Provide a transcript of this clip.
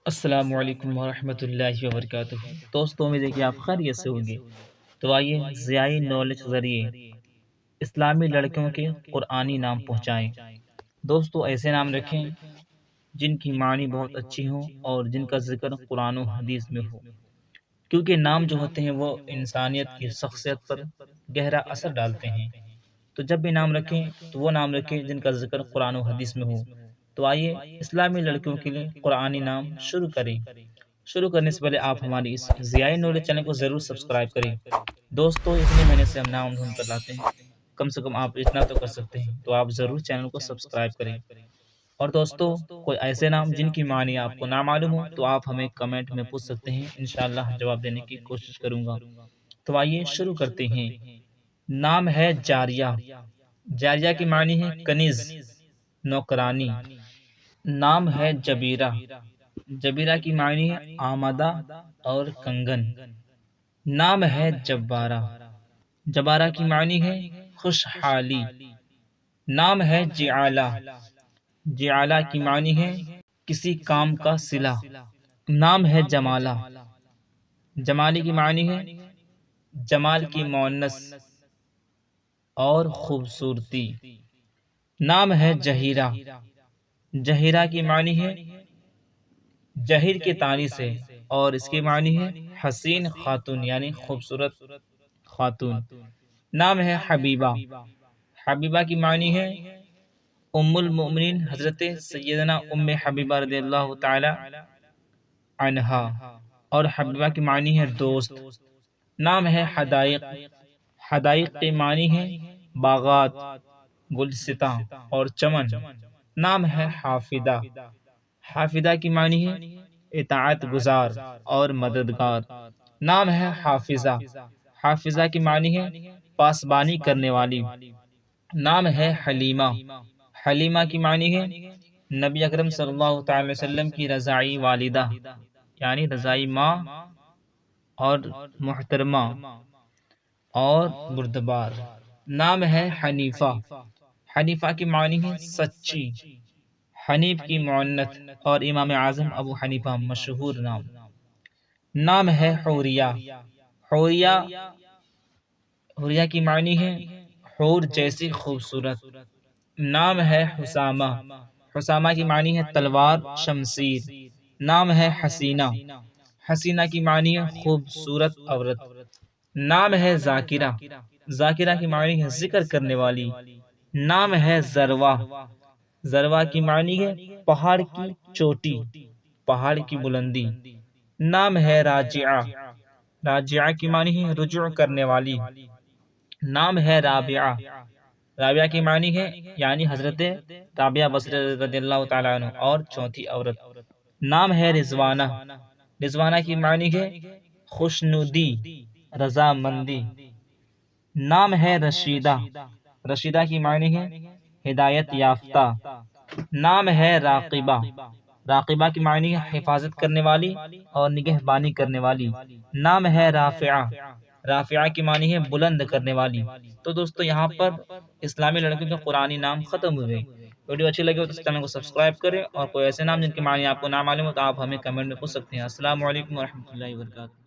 السلام علیکم ورحمۃ اللہ وبرکاتہ۔ دوستوں، امید ہے کہ آپ خیریت سے ہوں گے۔ تو آئیے ضیائی نالج کے ذریعے اسلامی لڑکیوں کے قرآنی نام پہنچائیں۔ دوستوں، ایسے نام رکھیں جن کی معنی بہت اچھی ہوں اور جن کا ذکر قرآن و حدیث میں ہو، کیونکہ نام جو ہوتے ہیں وہ انسانیت کی شخصیت پر گہرا اثر ڈالتے ہیں۔ تو جب بھی نام رکھیں تو وہ نام رکھیں جن کا ذکر قرآن و حدیث میں ہو۔ تو آئیے اسلامی لڑکیوں کے لیے قرآنی نام شروع کریں۔ شروع کرنے سے پہلے آپ ہماری اس ضیائی نالج چینل کو ضرور سبسکرائب کریں۔ دوستوں، اتنے مہینے سے ہم نام ڈھونڈ کر لاتے ہیں، کم سے کم آپ اتنا تو کر سکتے ہیں، تو آپ ضرور چینل کو سبسکرائب کریں۔ اور دوستوں، کوئی ایسے نام جن کی معنی آپ کو نہ معلوم ہو تو آپ ہمیں کمنٹ میں پوچھ سکتے ہیں، انشاءاللہ جواب دینے کی کوشش کروں گا۔ تو آئیے شروع کرتے ہیں۔ نام ہے جاریہ۔ جاریہ کی معنی ہے کنیز، نوکرانی۔ نام ہے جبیرہ۔ جبیرہ کی معنی ہے آمادہ اور کنگن۔ نام ہے جبارہ۔ جبارہ کی معنی ہے خوشحالی۔ نام ہے جعالہ۔ جعالہ کی معنی ہے کسی کام کا صلہ۔ نام ہے جمالہ۔ جمالی کی معنی ہے جمال کی مؤنث اور خوبصورتی۔ نام ہے جہیرہ۔ جہیرہ کی معنی ہے جہیر کے تانی سے، اور اس کی معنی ہے حسین خاتون، یعنی خوبصورت خاتون۔ نام ہے حبیبہ۔ حبیبہ کی معنی ہے ام المؤمنین حضرت سیدنا ام حبیبہ رضی اللہ تعالی عنہا، اور حبیبہ کی معنی ہے دوست۔ نام ہے حدائق۔ حدائق کی معنی ہے باغات، گلستاں اور چمن۔ نام ہے حافظہ۔ حافظہ کی معنی ہے اطاعت گزار اور مددگار۔ نام ہے حافظہ۔ حافظہ کی معنی ہے پاسبانی کرنے والی۔ نام ہے حلیمہ۔ حلیمہ کی معنی ہے نبی اکرم صلی اللہ تعالی وسلم کی رضاعی والدہ، یعنی رضاعی ماں اور محترمہ اور بردبار۔ نام ہے حنیفہ۔ حنیفہ کی معنی ہے سچی۔ حنیف کی معنت اور امام اعظم ابو حنیفہ مشہور نام۔ نام ہے حوریہ۔ حوریہ حوریہ کی معنی ہے حور جیسی خوبصورت۔ نام ہے حسامہ۔ حسامہ کی معنی ہے تلوار، شمشیر۔ نام ہے حسینہ۔ حسینہ کی معنی ہے خوبصورت عورت۔ نام ہے ذاکرہ۔ ذاکرہ کی معنی ہے ذکر کرنے والی۔ نام ہے ذروہ۔ ذروہ کی معنی ہے پہاڑ کی چوٹی، پہاڑ کی بلندی۔ نام ہے راجعہ۔ راجعہ کی معنی ہے رجوع کرنے والی۔ نام ہے رابعہ۔ رابعہ کی معنی ہے یعنی حضرت رابعہ بصری رضی اللہ تعالیٰ عنہ اور چوتھی عورت۔ نام ہے رضوانہ۔ رضوانہ کی معنی ہے خوشنودی، رضامندی۔ نام ہے رشیدہ۔ رشیدہ کی معنی ہے ہدایت یافتہ۔ نام ہے راقبہ۔ راقبہ کی معنی ہے حفاظت کرنے والی اور نگہبانی کرنے والی۔ نام ہے رافعہ۔ رافعہ کی معنی ہے بلند کرنے والی۔ تو دوستو، یہاں پر اسلامی لڑکیوں کے قرآنی نام ختم ہوئے۔ ویڈیو اچھی لگے ہو تو چینل کو سبسکرائب کریں، اور کوئی ایسے نام جن کے معنی آپ کو نہ معلوم ہو تو آپ ہمیں کمنٹ میں پوچھ سکتے ہیں۔ السلام علیکم ورحمۃ اللہ وبرکاتہ۔